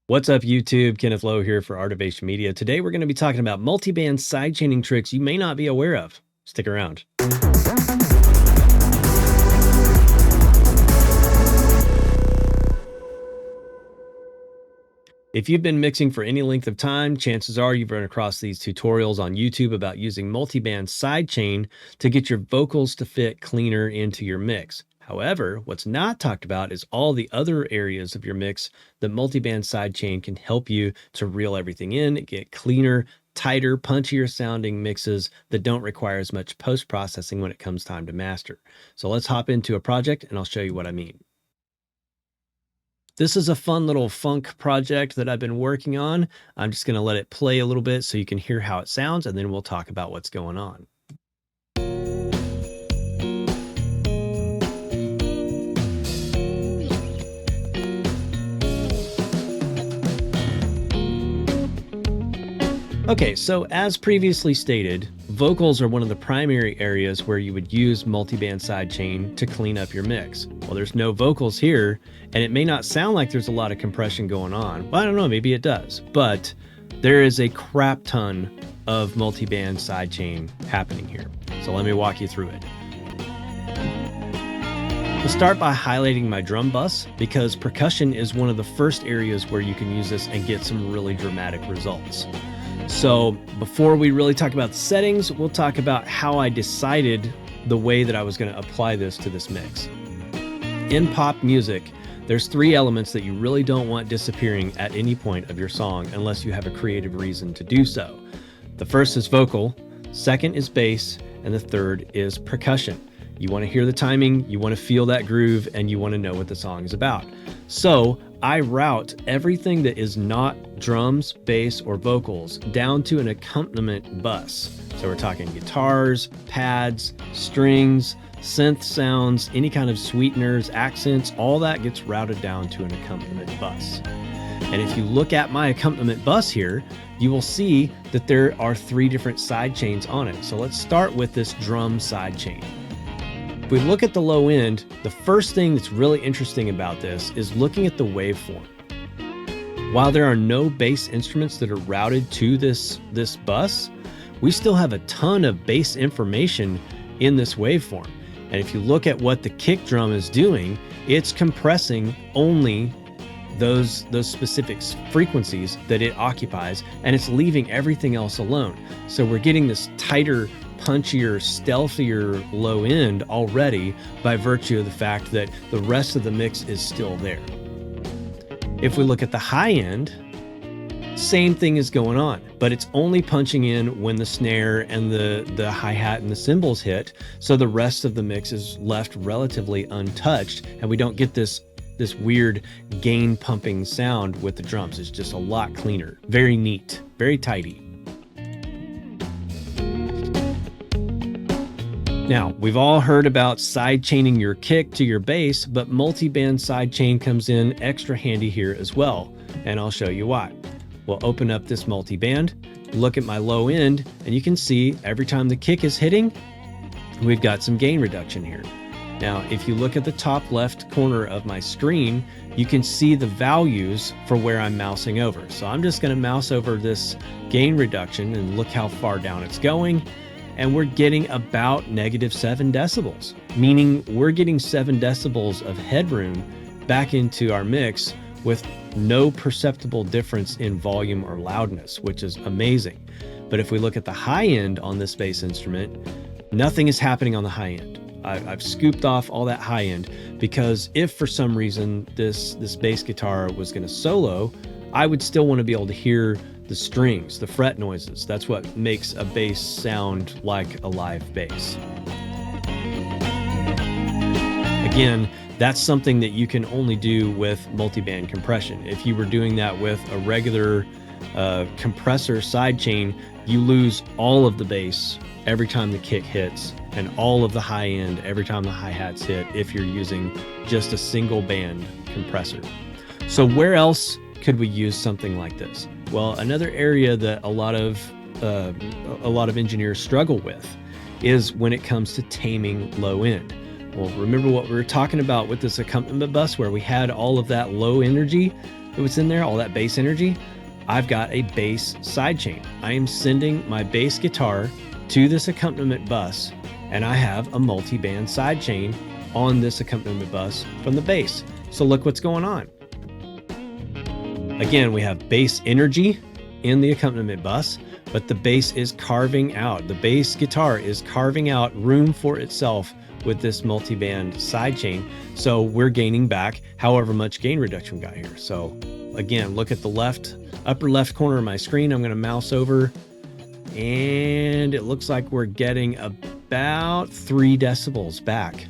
What's up, YouTube? Kenneth Lowe here for Artivation Media. Today we're going to be talking about multi-band sidechaining tricks you may not be aware of. Stick around. If you've been mixing for any length of time, chances are you've run across these tutorials on YouTube about using multi-band sidechain to get your vocals to fit cleaner into your mix. However, what's not talked about is all the other areas of your mix that multi-band sidechain can help you to reel everything in, get cleaner, tighter, punchier sounding mixes that don't require as much post-processing when it comes time to master. So let's hop into a project and I'll show you what I mean. This is a fun little funk project that I've been working on. I'm just going to let it play a little bit so you can hear how it sounds, and then we'll talk about what's going on. Okay, so as previously stated, vocals are one of the primary areas where you would use multi-band sidechain to clean up your mix. Well, there's no vocals here, and it may not sound like there's a lot of compression going on. Well, I don't know, maybe it does, but there is a crap ton of multi-band sidechain happening here. So let me walk you through it. We'll start by highlighting my drum bus because percussion is one of the first areas where you can use this and get some really dramatic results. So before we really talk about the settings, we'll talk about how I decided the way that I was going to apply this to this mix. In pop music, there's three elements that you really don't want disappearing at any point of your song unless you have a creative reason to do so. The first is vocal, second is bass, and the third is percussion. You want to hear the timing, you want to feel that groove, and you want to know what the song is about. So I route everything that is not drums, bass, or vocals down to an accompaniment bus. So we're talking guitars, pads, strings, synth sounds, any kind of sweeteners, accents, all that gets routed down to an accompaniment bus. And if you look at my accompaniment bus here, you will see that there are three different side chains on it. So let's start with this drum side chain. If we look at the low end, the first thing that's really interesting about this is looking at the waveform. While there are no bass instruments that are routed to this bus, we still have a ton of bass information in this waveform. And if you look at what the kick drum is doing, it's compressing only those specific frequencies that it occupies, and it's leaving everything else alone. So we're getting this tighter, punchier, stealthier low end already by virtue of the fact that the rest of the mix is still there. If we look at the high end, same thing is going on, but it's only punching in when the snare and the hi-hat and the cymbals hit, so the rest of the mix is left relatively untouched, and we don't get this weird gain pumping sound with the drums. It's just a lot cleaner, very neat, very tidy. Now, we've all heard about sidechaining your kick to your bass, but multi-band sidechain comes in extra handy here as well, and I'll show you why. We'll open up this multi-band, look at my low end, and you can see every time the kick is hitting, we've got some gain reduction here. Now, if you look at the top left corner of my screen, you can see the values for where I'm mousing over. So I'm just going to mouse over this gain reduction and look how far down it's going. And we're getting about -7 decibels, meaning we're getting 7 decibels of headroom back into our mix with no perceptible difference in volume or loudness, which is amazing. But if we look at the high end on this bass instrument, nothing is happening on the high end. I've scooped off all that high end because if for some reason this bass guitar was going to solo, I would still want to be able to hear the strings, the fret noises. That's what makes a bass sound like a live bass. Again, that's something that you can only do with multi-band compression. If you were doing that with a regular compressor sidechain, you lose all of the bass every time the kick hits and all of the high end every time the hi-hats hit if you're using just a single band compressor. So where else could we use something like this? Well, another area that a lot of engineers struggle with is when it comes to taming low end. Well, remember what we were talking about with this accompaniment bus where we had all of that low energy? what's in there, all that bass energy, I've got a bass sidechain. I am sending my bass guitar to this accompaniment bus, and I have a multi-band sidechain on this accompaniment bus from the bass. So look what's going on. Again, we have bass energy in the accompaniment bus, but the bass is carving out, the bass guitar is carving out room for itself with this multi-band sidechain. So we're gaining back however much gain reduction we got here. So again, look at the upper left corner of my screen. I'm going to mouse over, and it looks like we're getting about 3 decibels back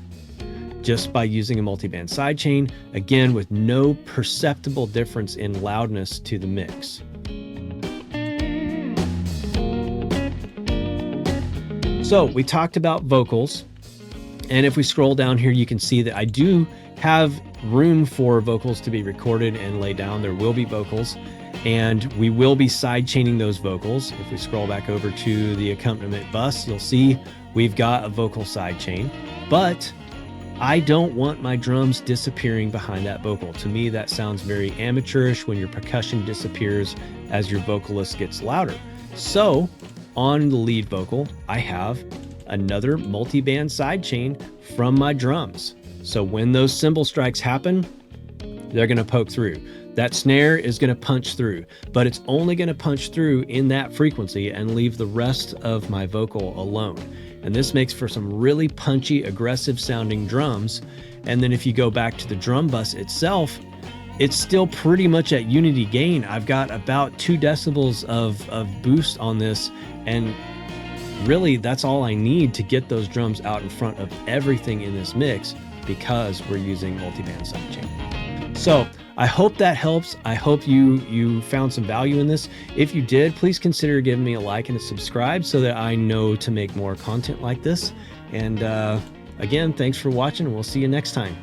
just by using a multi-band sidechain, again, with no perceptible difference in loudness to the mix. So we talked about vocals, and if we scroll down here, you can see that I do have room for vocals to be recorded and laid down. There will be vocals, and we will be sidechaining those vocals. If we scroll back over to the accompaniment bus, you'll see we've got a vocal sidechain, but I don't want my drums disappearing behind that vocal. To me, that sounds very amateurish when your percussion disappears as your vocalist gets louder. So on the lead vocal, I have another multi-band sidechain from my drums. So when those cymbal strikes happen, they're going to poke through. That snare is going to punch through, but it's only going to punch through in that frequency and leave the rest of my vocal alone. And this makes for some really punchy, aggressive sounding drums. And then if you go back to the drum bus itself, it's still pretty much at unity gain. I've got about 2 decibels of boost on this, and really that's all I need to get those drums out in front of everything in this mix, because we're using multi-band sidechain. So I hope that helps. I hope you found some value in this. If you did, please consider giving me a like and a subscribe so that I know to make more content like this. And again, thanks for watching, and we'll see you next time.